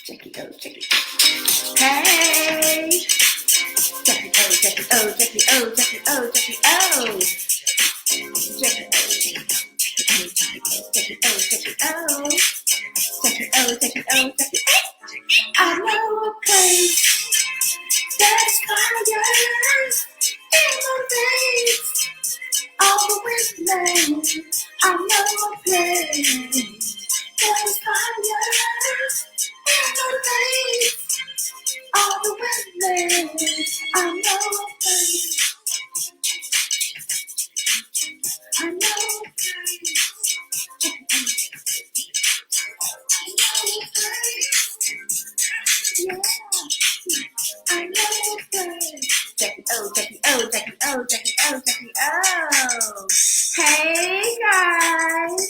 Jacquie, oh, Jacquie. Hey! Jacquie, oh, Jacquie, oh, Jacquie, oh, Jacquie, oh, Jacquie, oh. Jacquie, oh, Jacquie, oh, Jacquie, oh, Jacquie, oh, Jacquie, oh. Jacquie, oh, Jacquie, oh, Jacquie. I know a place that's fire in the face. All the women, I know a place that's fire in the face. All the women, I know a place. I know a place. Yeah, I know a place. Jacquie, oh, Jacquie, oh, Jacquie, oh, Jacquie, oh, Jacquie, oh. Hey, guys.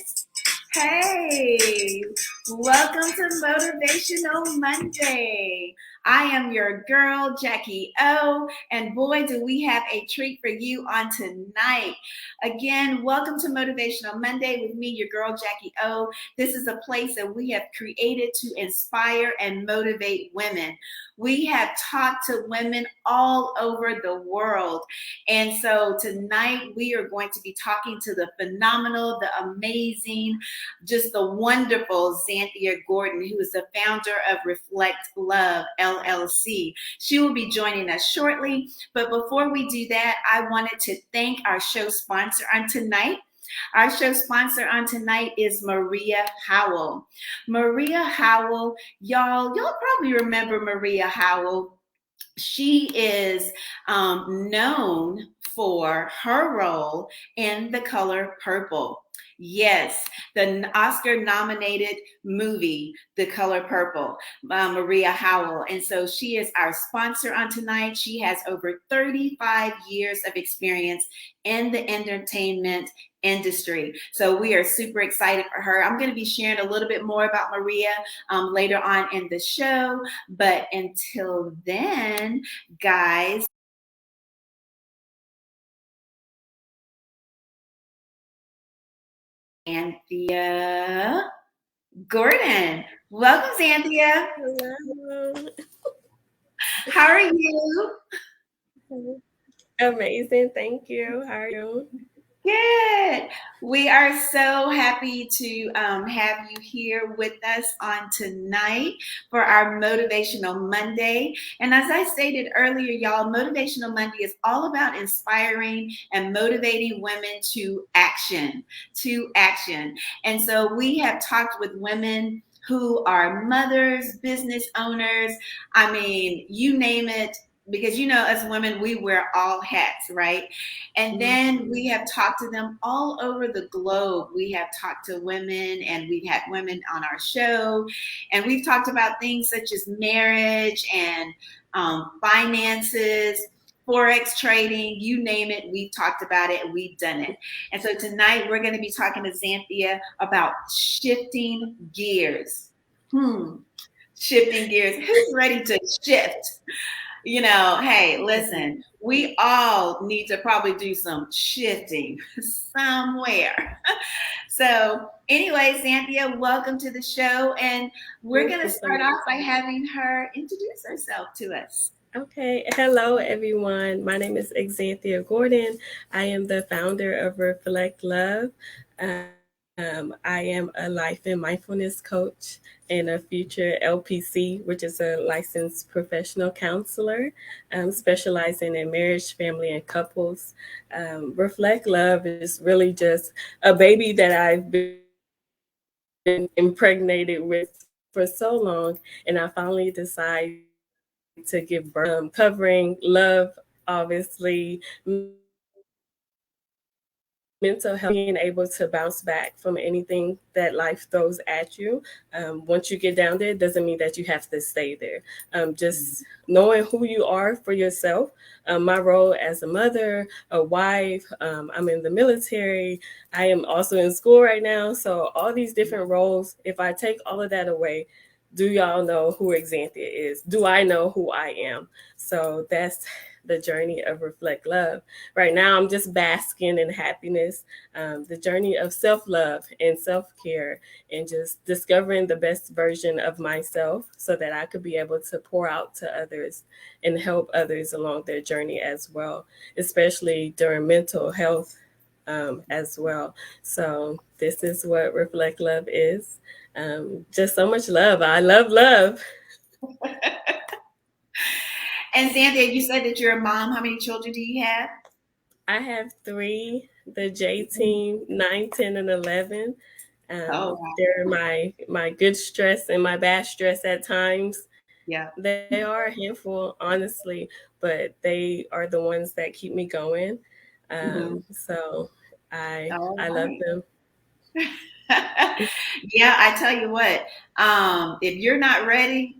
Hey, welcome to Motivational Monday. I am your girl, Jacquie O, and boy, do we have a treat for you on tonight. Again, welcome to Motivational Monday with me, your girl, Jacquie O. This is a place that we have created to inspire and motivate women. We have talked to women all over the world. And so tonight we are going to be talking to the phenomenal, the amazing, just the wonderful Xanthia Gordon, who is the founder of Reflect Love, LLC. She will be joining us shortly. But before we do that, I wanted to thank our show sponsor on tonight. Our show sponsor on tonight is Maria Howell. Maria Howell, y'all probably remember Maria Howell. She is known for her role in The Color Purple. Yes, the Oscar-nominated movie, The Color Purple, Maria Howell. And so she is our sponsor on tonight. She has over 35 years of experience in the entertainment industry. So we are super excited for her. I'm going to be sharing a little bit more about Maria later on in the show. But until then, guys, Xanthia Gordon. Welcome, Xanthia. Hello. How are you? Amazing. Thank you. How are you? Good. We are so happy to have you here with us on tonight for our Motivational Monday. And as I stated earlier, y'all, Motivational Monday is all about inspiring and motivating women to action, And so we have talked with women who are mothers, business owners, I mean, you name it. Because us women, we wear all hats, right? And then we have talked to them all over the globe. We have talked to women, and we've had women on our show, and we've talked about things such as marriage and finances, Forex trading, you name it, we've talked about it and we've done it. And so tonight we're going to be talking to Xanthia about shifting gears. Shifting gears. Who's ready to shift? Hey, listen, we all need to probably do some shifting somewhere. So anyway, Xanthia, welcome to the show. And we're going to start off by having her introduce herself to us. Okay. Hello, everyone. My name is Xanthia Gordon. I am the founder of Reflect Love. I am a life and mindfulness coach and a future LPC, which is a licensed professional counselor, specializing in marriage, family, and couples. Reflect Love is really just a baby that I've been impregnated with for so long, and I finally decided to give birth, covering love, obviously, mental health, being able to bounce back from anything that life throws at you. Once you get down there, it doesn't mean that you have to stay there. Just knowing who you are for yourself. My role as a mother, a wife, I'm in the military. I am also in school right now. So all these different roles, if I take all of that away, do y'all know who Xanthia is? Do I know who I am? So that's the journey of Reflect Love. Right now, I'm just basking in happiness, the journey of self love and self care, and just discovering the best version of myself so that I could be able to pour out to others and help others along their journey as well, especially during mental health as well. So, this is what Reflect Love is. Just so much love. I love love. And Xanthia, you said that you're a mom. How many children do you have? I have three, the J team, 9, 10, and 11. Oh, wow. They're my good stress and my bad stress at times. Yeah. They are a handful, honestly, but they are the ones that keep me going. Hmm. So All I love right. them. Yeah, I tell you what, if you're not ready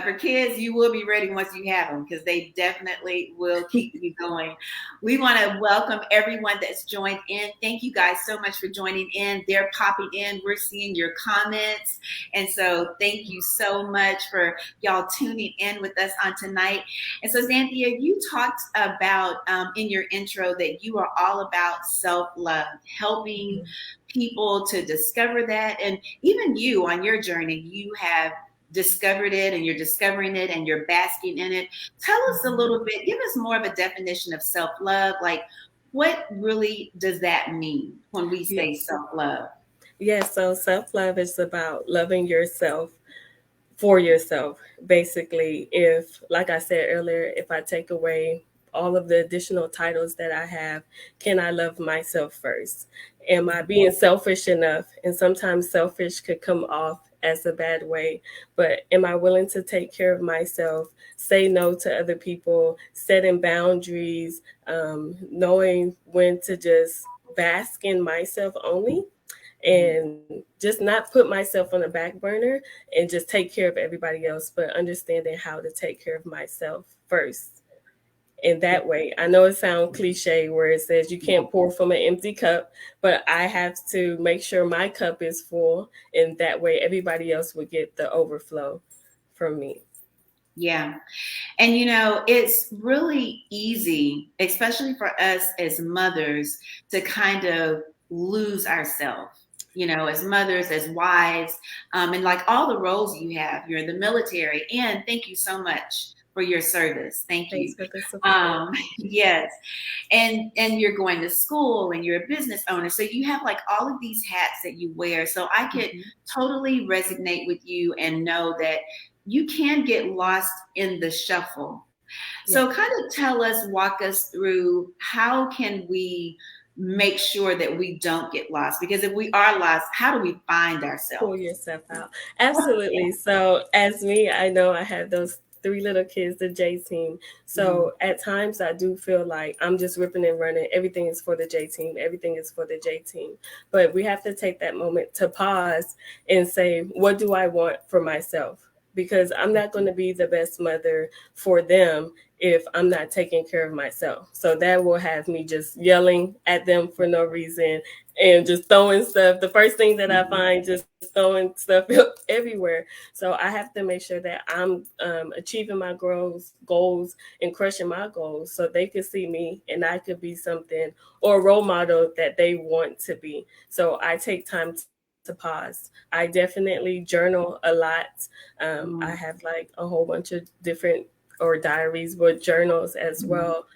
for kids, you will be ready once you have them because they definitely will keep you going. We want to welcome everyone that's joined in. Thank you guys so much for joining in. They're popping in. We're seeing your comments. And so thank you so much for y'all tuning in with us on tonight. And so, Xanthia, you talked about in your intro that you are all about self love, helping people to discover that. And even you on your journey, you have discovered it and you're discovering it and you're basking in it. Tell us a little bit, give us more of a definition of self love. Like, what really does that mean when we Yeah. say self love? Yeah, so self love is about loving yourself for yourself. Basically, if, like I said earlier, if I take away all of the additional titles that I have, can I love myself first? Am I being selfish enough? And sometimes selfish could come off as a bad way, but am I willing to take care of myself, say no to other people, setting boundaries, knowing when to just bask in myself only, and just not put myself on the back burner and just take care of everybody else, but understanding how to take care of myself first. In that way, I know it sounds cliche where it says you can't pour from an empty cup, but I have to make sure my cup is full, and that way everybody else would get the overflow from me. Yeah. And it's really easy, especially for us as mothers, to kind of lose ourselves. As mothers, as wives, and like all the roles you have. You're in the military, and thank you so much for your service. Thank Thanks you. for the support. Yes, and you're going to school, and you're a business owner, so you have like all of these hats that you wear. So I could Mhm. totally resonate with you and know that you can get lost in the shuffle. Yeah, So kind of tell us, walk us through, how can we make sure that we don't get lost? Because if we are lost, how do we find ourselves? pull yourself out. Absolutely. So, as me, I know I have those three little kids, the J team. Mhm. So, at times I do feel like I'm just ripping and running. Everything is for the J team, everything is for the J team. But we have to take that moment to pause and say, what do I want for myself? Because I'm not going to be the best mother for them if I'm not taking care of myself. So that will have me just yelling at them for no reason and just throwing stuff. The first thing that I Mhm. find, just throwing stuff everywhere. So I have to make sure that I'm achieving my goals, and crushing my goals, so they could see me and I could be something or a role model that they want to be. So I take time to pause. I definitely journal a lot. I Mhm. have like a whole bunch of different or diaries, but journals as Mhm. well.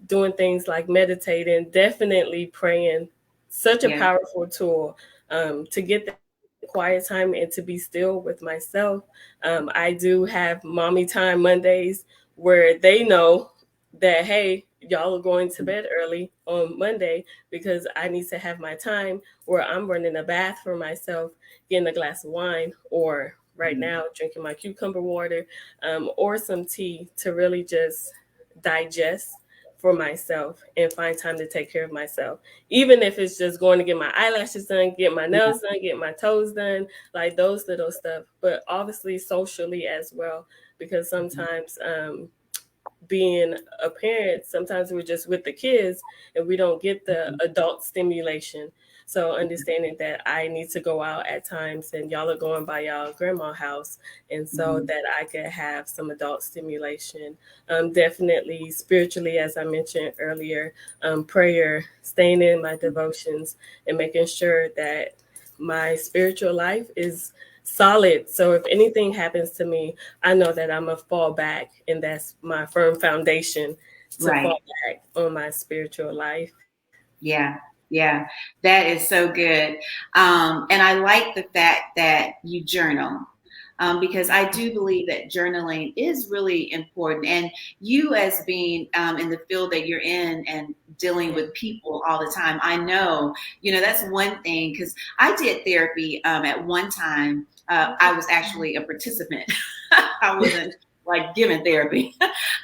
Doing things like meditating, definitely praying, such a Yeah. powerful tool to get that quiet time and to be still with myself. I do have mommy time Mondays where they know that, hey, y'all are going to bed early on Monday because I need to have my time where I'm running a bath for myself, getting a glass of wine, or right Mhm. now drinking my cucumber water, or some tea to really just digest for myself and find time to take care of myself. Even if it's just going to get my eyelashes done, get my Yeah. nails done, get my toes done, like those little stuff. But obviously socially as well, because Mhm. sometimes being a parent, sometimes we're just with the kids and we don't get the adult stimulation. So understanding that I need to go out at times and y'all are going by y'all grandma's house, and so Mhm. that I could have some adult stimulation. Definitely spiritually, as I mentioned earlier, prayer, staying in my devotions, and making sure that my spiritual life is solid. So if anything happens to me, I know that I'm a fall back, and that's my firm foundation to Right. fall back on my spiritual life. Yeah, yeah, that is so good. And I like the fact that you journal, because I do believe that journaling is really important. And you, as being in the field that you're in and dealing Yeah. with people all the time, I know, that's one thing, because I did therapy at one time. I was actually a participant. I wasn't like giving therapy.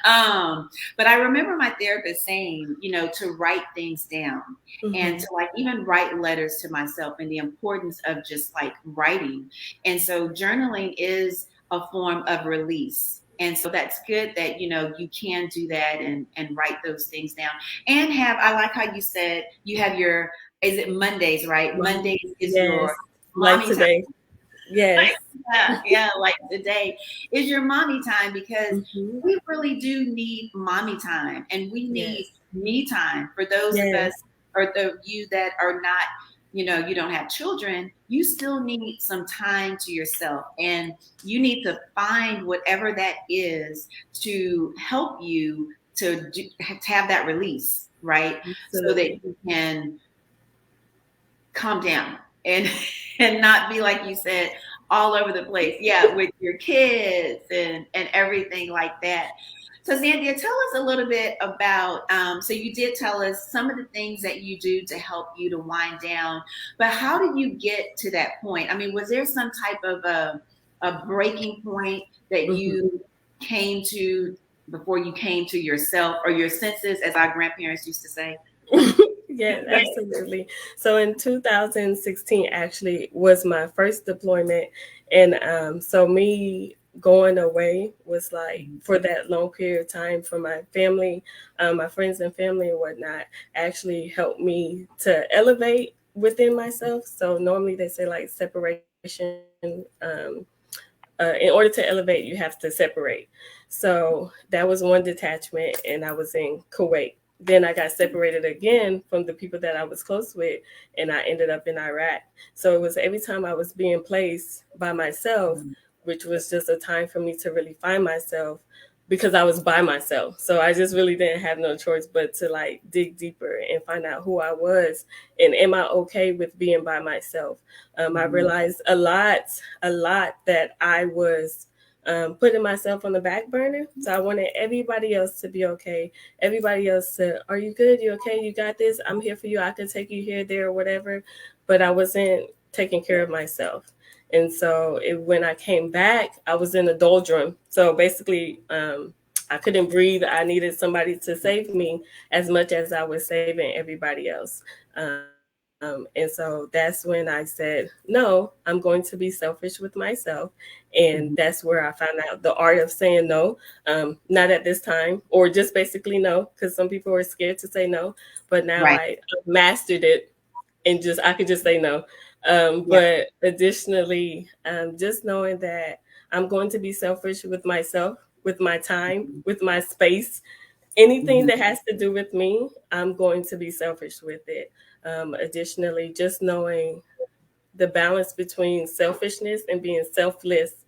But I remember my therapist saying, to write things down and Mm-hmm. to like even write letters to myself, and the importance of just like writing. And so journaling is a form of release. And so that's good that, you can do that and write those things down. And I like how you said you have is it Mondays, right? Mommy. Mondays is your Yes. Like mommy time. today. Yes. Yeah, yeah, like today is your mommy time, because Mm-hmm. we really do need mommy time, and we need Yes. me time. For those of us, Yes. or you that are not, you don't have children, you still need some time to yourself, and you need to find whatever that is to help you to have that release, right? So that Absolutely. you can calm down and and not be, like you said, all over the place, yeah, with your kids and everything like that. So Xanthia, tell us a little bit about, so you did tell us some of the things that you do to help you to wind down, but how did you get to that point? I mean, was there some type of a breaking point that Mm-hmm. you came to before you came to yourself, or your senses, as our grandparents used to say? Yes, absolutely. So in 2016 actually was my first deployment, and so me going away was like for that long period of time for my family, my friends and family and whatnot actually helped me to elevate within myself. So normally they say like separation. In order to elevate, you have to separate. So that was one detachment, and I was in Kuwait. Then I got separated again from the people that I was close with, and I ended up in Iraq. So it was every time I was being placed by myself, which was just a time for me to really find myself because I was by myself. So I just really didn't have no choice but to like dig deeper and find out who I was and am I okay with being by myself. I Mhm. realized a lot that I was putting myself on the back burner. So I wanted everybody else to be okay. Everybody else to, are you good? You okay? You got this? I'm here for you. I can take you here, there, or whatever. But I wasn't taking care of myself. And so when I came back, I was in a doldrum. So basically, I couldn't breathe. I needed somebody to save me as much as I was saving everybody else. And so that's when I said, no, I'm going to be selfish with myself. And Mhm. that's where I found out the art of saying no, not at this time, or just basically no, because some people are scared to say no. But now Right. I mastered it and just I could just say no. Yeah. But additionally, just knowing that I'm going to be selfish with myself, with my time, Mhm. with my space. Anything Mhm. that has to do with me, I'm going to be selfish with it. Additionally, just knowing the balance between selfishness and being selfless,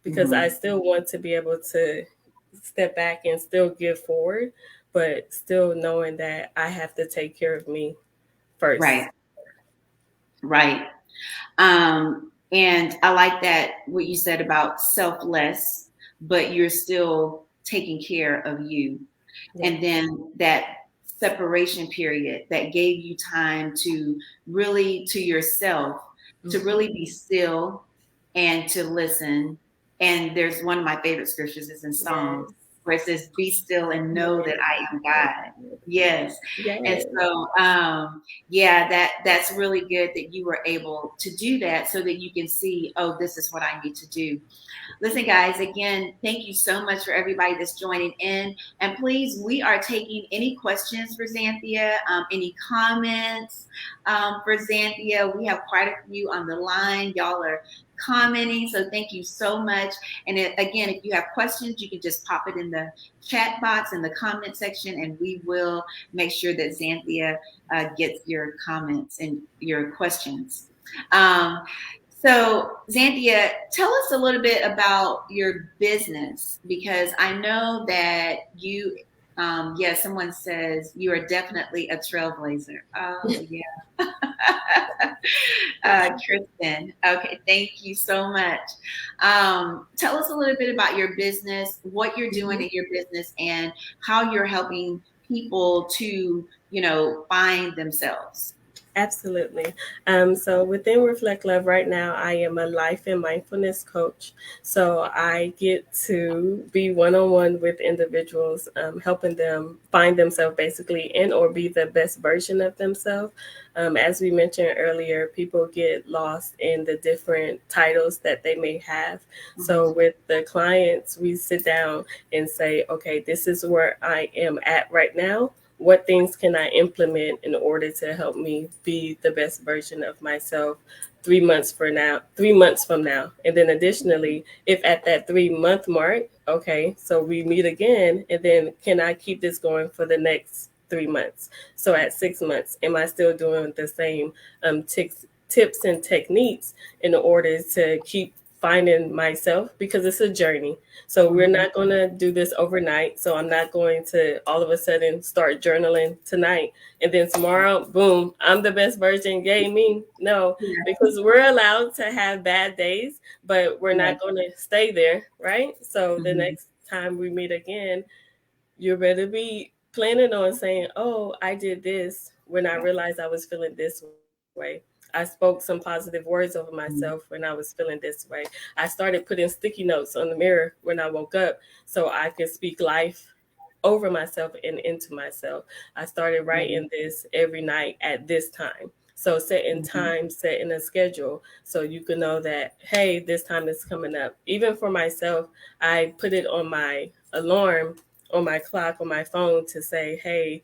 because I Mhm. still want to be able to step back and still give forward, but still knowing that I have to take care of me first. Right. Right. And I like that what you said about selfless, but you're still taking care of you. And Yes. then that separation period that gave you time to really to yourself, to Hmm. really be still and to listen. And there's one of my favorite scriptures is in Psalms, Yes. where it says, be still and know that I am Yes. God. Yes. And Yes. so yeah, that's really good that you were able to do that, so that you can see, oh, this is what I need to do. Listen, guys, again, thank you so much for everybody that's joining in. And please, we are taking any questions for Xanthia, any comments. for Xanthia. We have quite a few on the line. Y'all are commenting, so thank you so much. And again, if you have questions, you can just pop it in the chat box in the comment section, and we will make sure that Xanthia gets your comments and your questions. So, Xanthia, tell us a little bit about your business, because I know that you, someone says you are definitely a trailblazer. Oh, yeah. Kristen. Okay, thank you so much. Tell us a little bit about your business, what you're doing in your business, and how you're helping people to, find themselves. Absolutely. So within Reflect Love right now, I am a life and mindfulness coach. So I get to be one-on-one with individuals, helping them find themselves basically and or be the best version of themselves. As we mentioned earlier, people get lost in the different titles that they may have. So with the clients, we sit down and say, okay, this is where I am at right now. What things can I implement in order to help me be the best version of myself 3 months from now, 3 months from now? And then additionally, if at that 3 month mark, okay, so we meet again, and then can I keep this going for the next 3 months? So at 6 months, am I still doing the same tips and techniques in order to keep finding myself, because it's a journey. So we're not going to do this overnight. So I'm not going to all of a sudden start journaling tonight and then tomorrow, boom, I'm the best version. Yay, me. No, because we're allowed to have bad days, but we're not going to stay there, right? So the next time we meet again, you better be planning on saying, oh, I did this when I realized I was feeling this way. I spoke some positive words over myself when I was feeling this way. I started putting sticky notes on the mirror when I woke up so I could speak life over myself and into myself. I started writing this every night at this time. So setting time, setting a schedule so you can know that, hey, this time is coming up. Even for myself, I put it on my alarm, on my clock, on my phone to say, hey,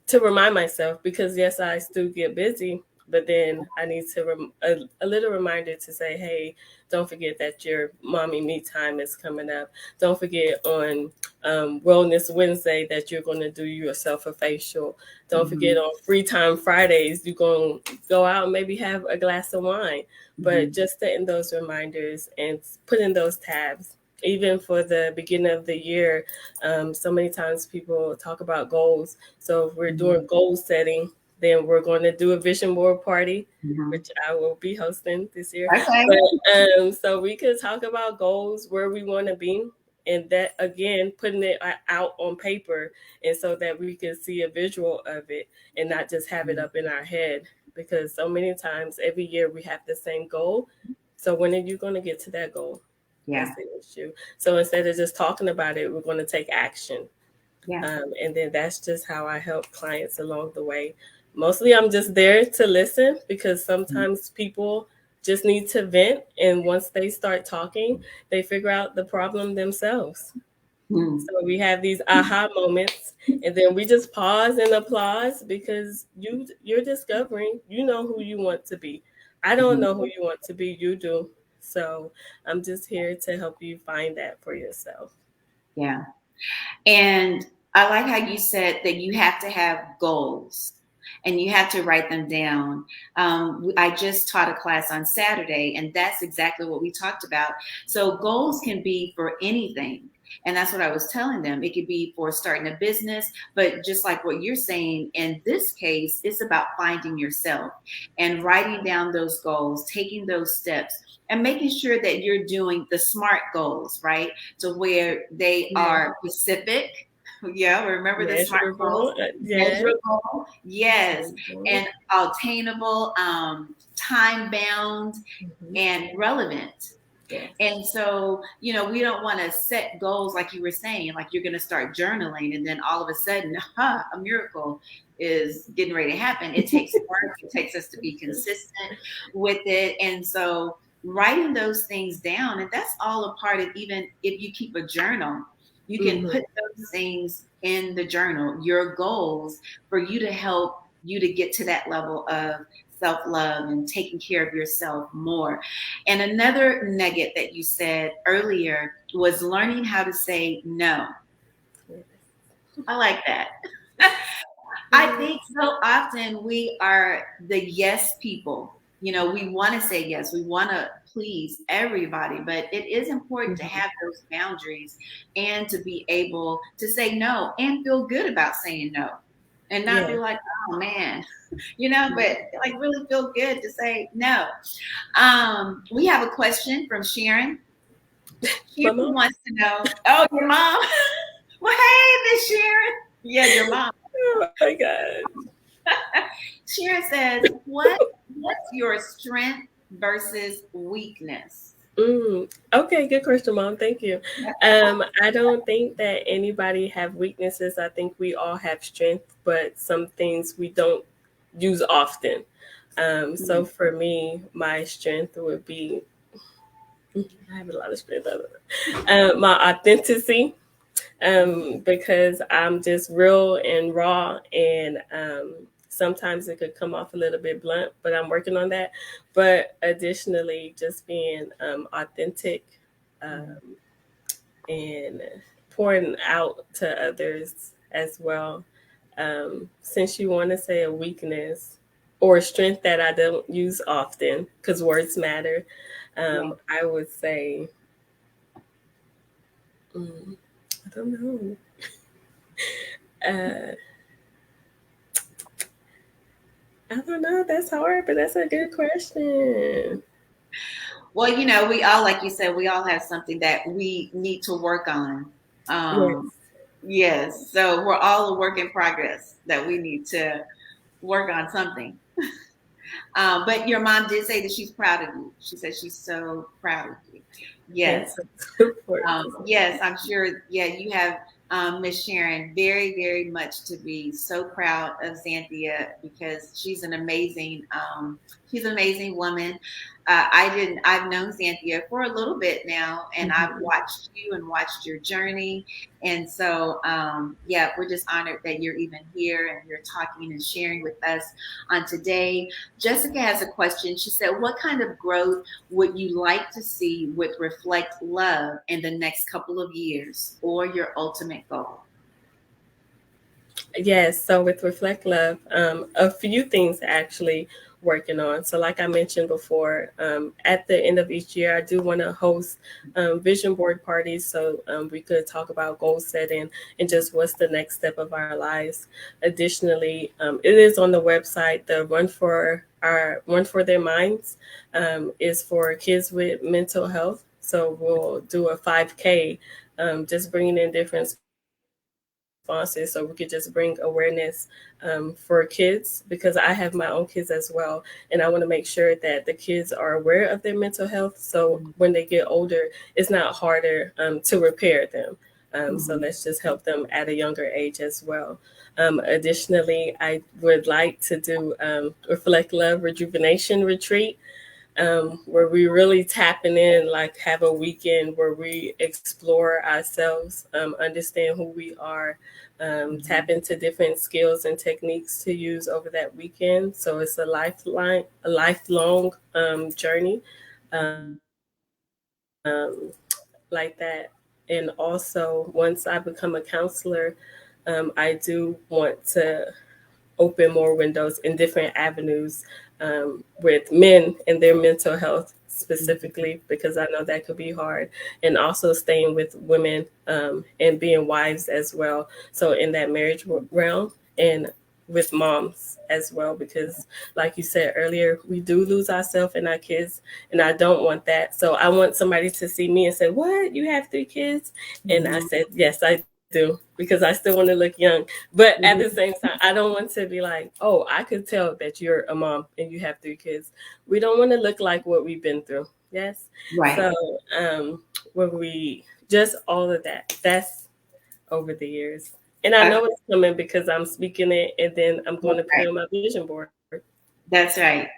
to remind myself, because yes, I still get busy, but then I need to a little reminder to say, hey, don't forget that your mommy me time is coming up. Don't forget on Wellness Wednesday that you're going to do yourself a facial. Don't forget on Free Time Fridays you're going to go out and maybe have a glass of wine. But just setting those reminders and putting those tabs. Even for the beginning of the year, so many times people talk about goals. So if we're doing goal setting, then we're going to do a vision board party, which I will be hosting this year. Okay. But so we could talk about goals, where we want to be, and that again, putting it out on paper, and so that we can see a visual of it and not just have it up in our head. Because so many times every year we have the same goal. So when are you going to get to that goal? Yeah. That's the issue. So instead of just talking about it, we're going to take action. Yeah. And then that's just how I help clients along the way. Mostly I'm just there to listen, because sometimes people just need to vent. And once they start talking, they figure out the problem themselves. So we have these aha moments, and then we just pause and applause, because you're discovering, you know who you want to be. I don't know who you want to be, you do. So I'm just here to help you find that for yourself. Yeah. And I like how you said that you have to have goals and you have to write them down. I just taught a class on Saturday, and that's exactly what we talked about. So goals can be for anything. And that's what I was telling them. It could be for starting a business, but just like what you're saying, in this case, it's about finding yourself and writing down those goals, taking those steps, and making sure that you're doing the SMART goals, right? To where they are specific. Yeah, remember the SMART goals? Yes. Measurable, yes, and attainable, time bound, and relevant. Yes. And so, we don't want to set goals like you were saying, like you're going to start journaling and then all of a sudden, a miracle is getting ready to happen. It takes work. It takes us to be consistent with it. And so writing those things down, and that's all a part of, even if you keep a journal, you can put those things in the journal, your goals, for you to help you to get to that level of self-love and taking care of yourself more. And another nugget that you said earlier was learning how to say no. I like that. I think so often we are the yes people. You know, we want to say yes, we want to please everybody, but it is important to have those boundaries and to be able to say no and feel good about saying no and not be like, oh man, but like really feel good to say no. We have a question from Sharon. Sharon wants to know, oh, your mom. Well, hey, Miss Sharon. Yeah, your mom. Oh my God. Sharon says, what's your strength versus weakness? Okay, good question, Mom. Thank you. I don't think that anybody have weaknesses. I think we all have strength, but some things we don't use often. So for me, my strength would be I have a lot of strength. My authenticity, because I'm just real and raw, and sometimes it could come off a little bit blunt, but I'm working on that. But additionally, just being authentic and pouring out to others as well. Since you want to say a weakness or a strength that I don't use often, because words matter, I would say, I don't know. Uh, I don't know. That's hard, but that's a good question. Well, we all, like you said, we all have something that we need to work on. Yes. Yes. So we're all a work in progress that we need to work on something. But your mom did say that she's proud of you. She said she's so proud of you. Yes. Yes. Important. Yes, I'm sure. Yeah, you have Miss Sharon very, very much to be so proud of Xanthia because she's an amazing woman. I've known Xanthia for a little bit now, and I've watched you and watched your journey. And so, yeah, we're just honored that you're even here and you're talking and sharing with us on today. Jessica has a question. She said, what kind of growth would you like to see with Reflect Love in the next couple of years, or your ultimate goal? Yes, so with Reflect Love, a few things actually working on. So, like I mentioned before, at the end of each year, I do want to host vision board parties so we could talk about goal setting and just what's the next step of our lives. Additionally, it is on the website. The Run for Their Minds is for kids with mental health. So we'll do a 5K, just bringing in different sponsors so we could just bring awareness for kids, because I have my own kids as well. And I want to make sure that the kids are aware of their mental health. So when they get older, it's not harder to repair them. So let's just help them at a younger age as well. Additionally, I would like to do Reflect Love Rejuvenation Retreat, where we really tapping in, like have a weekend where we explore ourselves, understand who we are, tap into different skills and techniques to use over that weekend. So it's a lifelong journey, like that. And also, once I become a counselor, I do want to open more windows in different avenues with men and their mental health specifically, because I know that could be hard, and also staying with women and being wives as well. So in that marriage realm, and with moms as well, because like you said earlier, we do lose ourselves in our kids, and I don't want that. So I want somebody to see me and say, what, you have 3 kids? And I said, yes, I do, because I still want to look young. But at the same time, I don't want to be like, oh, I could tell that you're a mom and you have 3 kids. We don't want to look like what we've been through. Yes. Right. So when we just all of that, that's over the years. And I know it's coming because I'm speaking it, and then I'm going to put it on my vision board. That's right.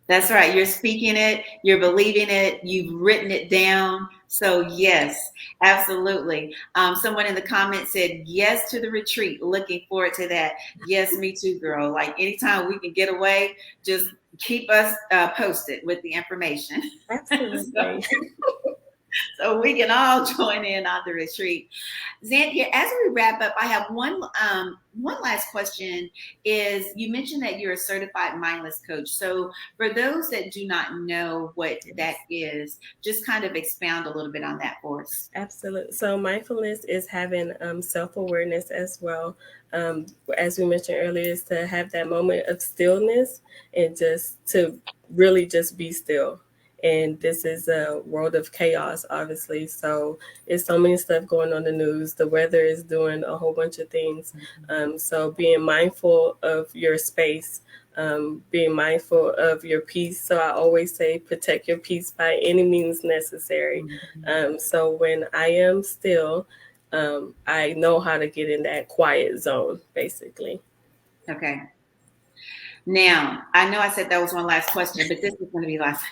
That's right. You're speaking it, you're believing it, you've written it down. So, yes, absolutely. Someone in the comments said, yes to the retreat. Looking forward to that. Yes, me too, girl. Like anytime we can get away, just keep us posted with the information. so, Absolutely. so we can all join in on the retreat. Xanthia, as we wrap up, I have one last question. Is you mentioned that you're a certified mindless coach. So for those that do not know what that Yes. is, just kind of expound a little bit on that for us. Absolutely. So mindfulness is having self-awareness as well. As we mentioned earlier, is to have that moment of stillness and just to really just be still. And this is a world of chaos, obviously. So it's so many stuff going on in the news. The weather is doing a whole bunch of things. So being mindful of your space, being mindful of your peace. So I always say protect your peace by any means necessary. So when I am still, I know how to get in that quiet zone, basically. Okay. Now, I know I said that was one last question, but this is going to be last.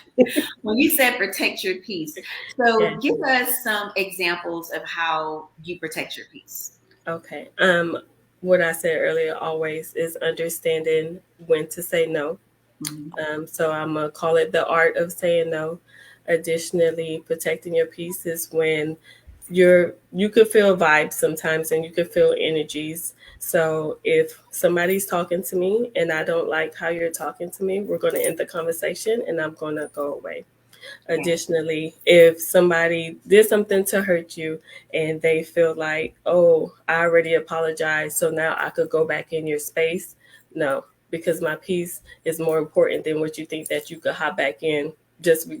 When you said protect your peace, so Yeah. give us some examples of how you protect your peace. Okay. What I said earlier always is understanding when to say no. Mhm. So I'm gonna call it the art of saying no. Additionally, protecting your peace is when you could feel vibes sometimes and you could feel energies. So if somebody's talking to me and I don't like how you're talking to me, we're going to end the conversation and I'm going to go away. Okay. Additionally, if somebody did something to hurt you and they feel like, oh, I already apologized, so now I could go back in your space, no, because my peace is more important than what you think that you could hop back in just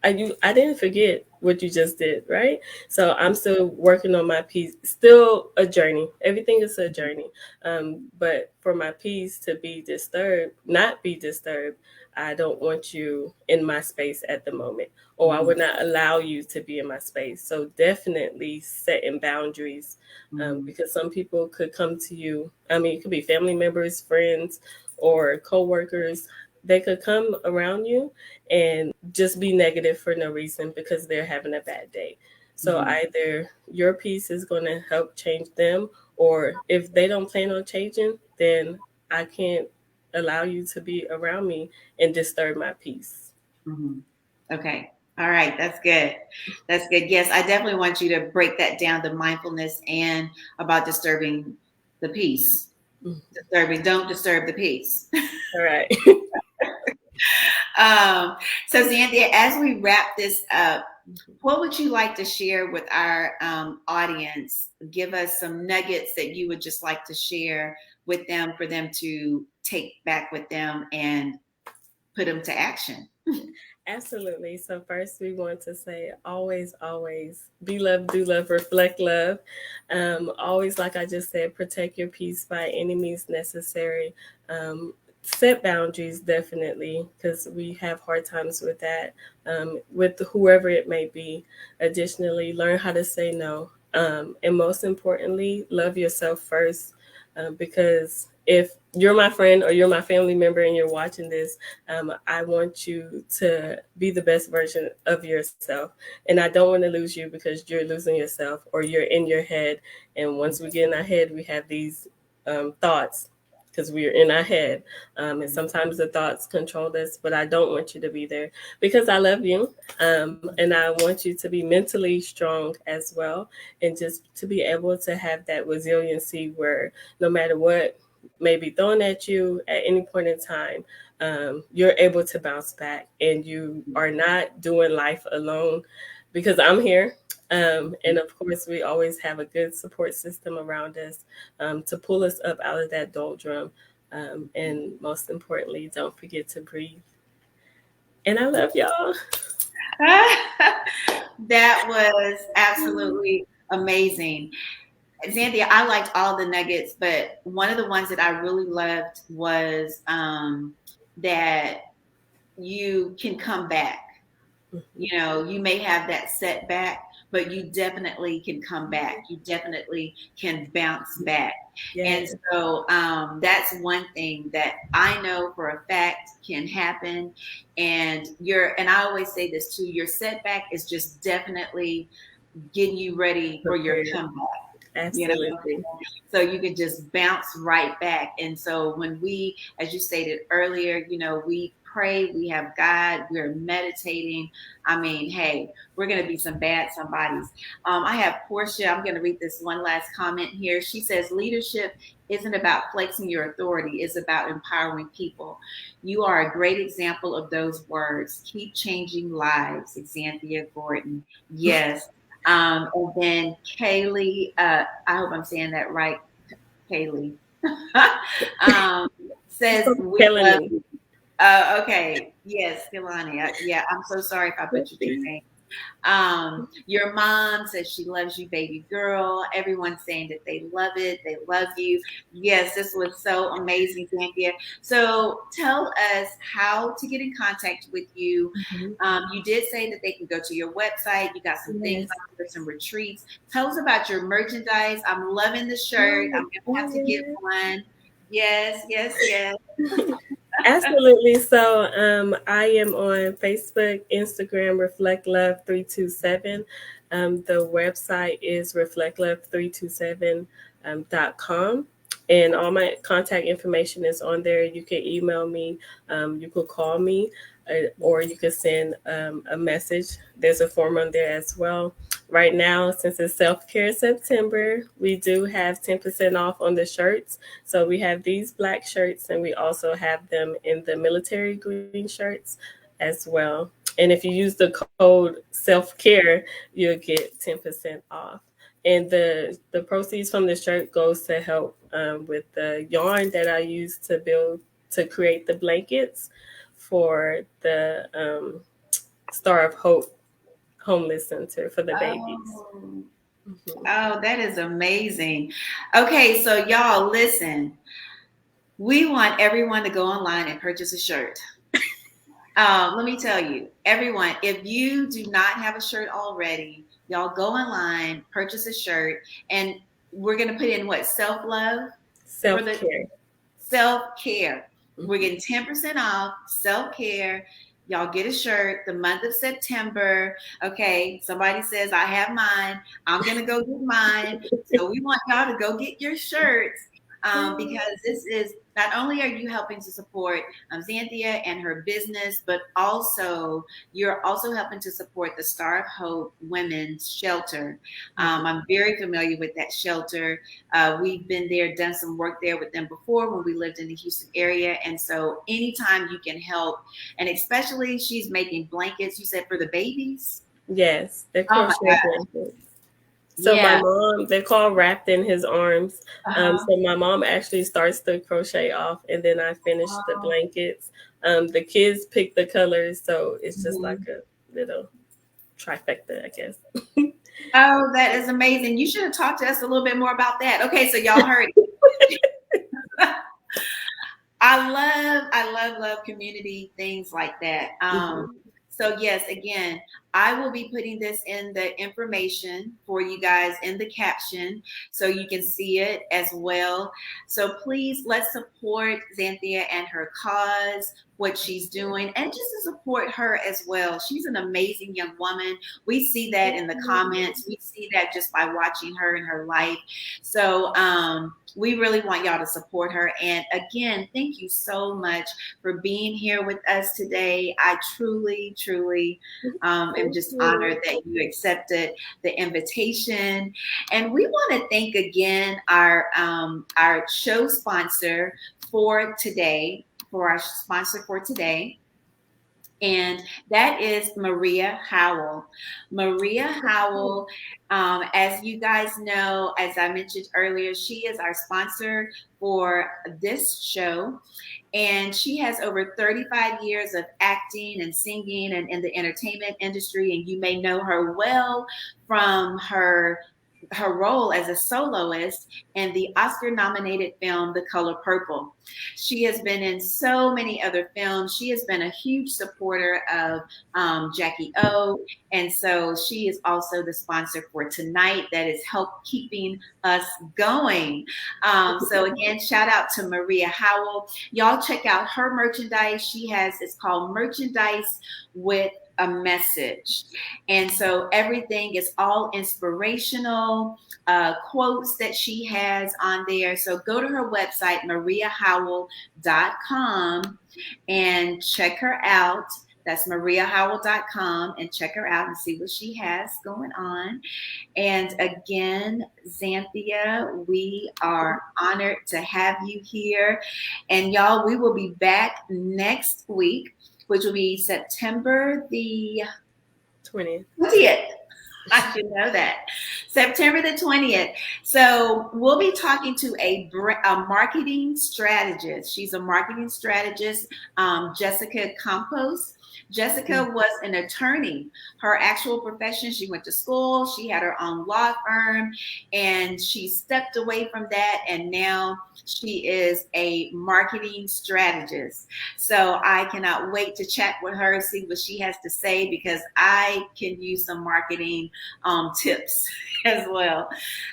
I didn't forget what you just did, right? So I'm still working on my piece. Still a journey. Everything is a journey. But for my piece to be disturbed, not be disturbed, I don't want you in my space at the moment, or I Mhm. would not allow you to be in my space. So definitely setting boundaries, Mhm. because some people could come to you. I mean, it could be family members, friends, or coworkers. They could come around you and just be negative for no reason because they're having a bad day. So Mhm. either your piece is going to help change them, or if they don't plan on changing, then I can't allow you to be around me and disturb my peace. Mhm. Okay. All right. That's good. That's good. Yes, I definitely want you to break that down to mindfulness and about disturbing the peace. Don't disturb the peace. All right. um, so, Xanthia, as we wrap this up, what would you like to share with our audience? Give us some nuggets that you would just like to share with them for them to take back with them and put them to action. Absolutely. So first, we want to say always, always be love, do love, reflect love. Always, like I just said, protect your peace by any means necessary. Set boundaries definitely because we have hard times with that, with whoever it may be. Additionally, learn how to say no. And most importantly, love yourself first, because if you're my friend or you're my family member and you're watching this, I want you to be the best version of yourself. And I don't want to lose you because you're losing yourself or you're in your head. And once we get in our head, we have these thoughts because we are in our head. And sometimes the thoughts control us, but I don't want you to be there because I love you. And I want you to be mentally strong as well. And just to be able to have that resiliency where no matter what may be thrown at you at any point in time, you're able to bounce back and you are not doing life alone because I'm here. And of course, we always have a good support system around us to pull us up out of that doldrum. And most importantly, don't forget to breathe. And I love y'all. That was absolutely amazing. Xanthia, I liked all the nuggets, but one of the ones that I really loved was that you can come back. You know, you may have that setback, but you definitely can come back. You definitely can bounce back. And Yes. so that's one thing that I know for a fact can happen. And I always say this too, your setback is just definitely getting you ready for your Prepared. comeback. You know, Absolutely. so you can just bounce right back. And so when we, as you stated earlier, we pray, we have God, we're meditating. I mean, hey, we're going to be some bad somebodies. I have Portia. I'm going to read this one last comment here. She says, leadership isn't about flexing your authority. It's about empowering people. You are a great example of those words. Keep changing lives, Xanthia Gordon. Yes. And then Kaylee, I hope I'm saying that right, Kaylee, um, says, we Killing love me. you. Okay. Yes, Kilani. Yeah, I'm so sorry if I butchered your name. Your mom says she loves you, baby girl. Everyone's saying that they love it. They love you. Yes, this was so amazing, Xanthia. So tell us how to get in contact with you. Mhm. You did say that they can go to your website. You got some things Yes. on there, some retreats. Tell us about your merchandise. I'm loving the shirt. I'm Oh, going to have to get one. Yes, yes, yes. absolutely. So I am on Facebook, Instagram, Reflect Love 327. The website is reflectlove327.com. And all my contact information is on there. You can email me, you could call me, or you could send a message. There's a form on there as well. Right now, since it's Self Care September, we do have 10% off on the shirts. So we have these black shirts, and we also have them in the military green shirts as well. And if you use the code self care, you'll get 10% off. And the proceeds from the shirt goes to help with the yarn that I use to create the blankets for the Star of Hope homeless center for the babies. Oh. Mhm. Oh, that is amazing. Okay, so y'all listen. We want everyone to go online and purchase a shirt. Let me tell you, everyone, if you do not have a shirt already, y'all go online, purchase a shirt, and we're gonna put in what, self-love for Self the care. self-care. We're Mhm. getting 10% off self-care. Y'all get a shirt the month of September. Okay, somebody says, I have mine. I'm going to go get mine. So we want y'all to go get your shirts because this is not only are you helping to support Xanthia and her business, but also you're also helping to support the Star of Hope Women's Shelter. I'm very familiar with that shelter. We've been there, done some work there with them before when we lived in the Houston area. And so anytime you can help, and especially she's making blankets, you said for the babies. Yes, they're Oh my crochet God. blankets. So my Yeah. mom, they're called wrapped in his arms. Uh-huh. So my mom actually starts the crochet off, and then I finish the Oh, blankets. The kids pick the colors, so it's just like mhm. a little trifecta, I guess. Oh, that is amazing. You should have talked to us a little bit more about that. Okay, so y'all heard it. I love community things like that. Mhm. So yes, again, I will be putting this in the information for you guys in the caption so you can see it as well. So please let's support Xanthia and her cause, what she's doing, and just to support her as well. She's an amazing young woman. We see that in the comments. We see that just by watching her in her life. So we really want y'all to support her. And again, thank you so much for being here with us today. I truly, truly am Thank just honored you. that you accepted the invitation. And we want to thank again our show sponsor for today, for our sponsor for today. And that is Maria Howell. Maria Howell, as you guys know, as I mentioned earlier, she is our sponsor for this show. And she has over 35 years of acting and singing and in the entertainment industry. And you may know her well from her her role as a soloist in the Oscar-nominated film The Color Purple. She has been in so many other films. She has been a huge supporter of Jackie O, and so she is also the sponsor for tonight that is help keeping us going. So again, shout out to Maria Howell. Y'all check out her merchandise. It's called Merchandise with a Message. And so everything is all inspirational quotes that she has on there. So go to her website, mariahowell.com, and check her out. That's mariahowell.com, and check her out and see what she has going on. And again, Xanthia, we are honored to have you here. And y'all, we will be back next week, which will be September the 20th. I should know that. September the 20th. So we'll be talking to a marketing strategist. She's a marketing strategist, Jessica Campos. Jessica was an attorney. Her actual profession, she went to school, she had her own law firm, and she stepped away from that, and now she is a marketing strategist. So I cannot wait to chat with her, see what she has to say, because I can use some marketing tips as well.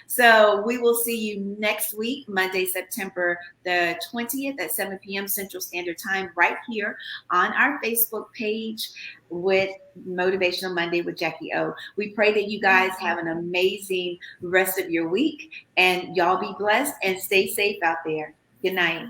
So we will see you next week, Monday, September the 20th at 7 p.m. Central Standard Time, right here on our Facebook page with Motivational Monday with Jackie O. We pray that you guys have an amazing rest of your week, and y'all be blessed and stay safe out there. Good night.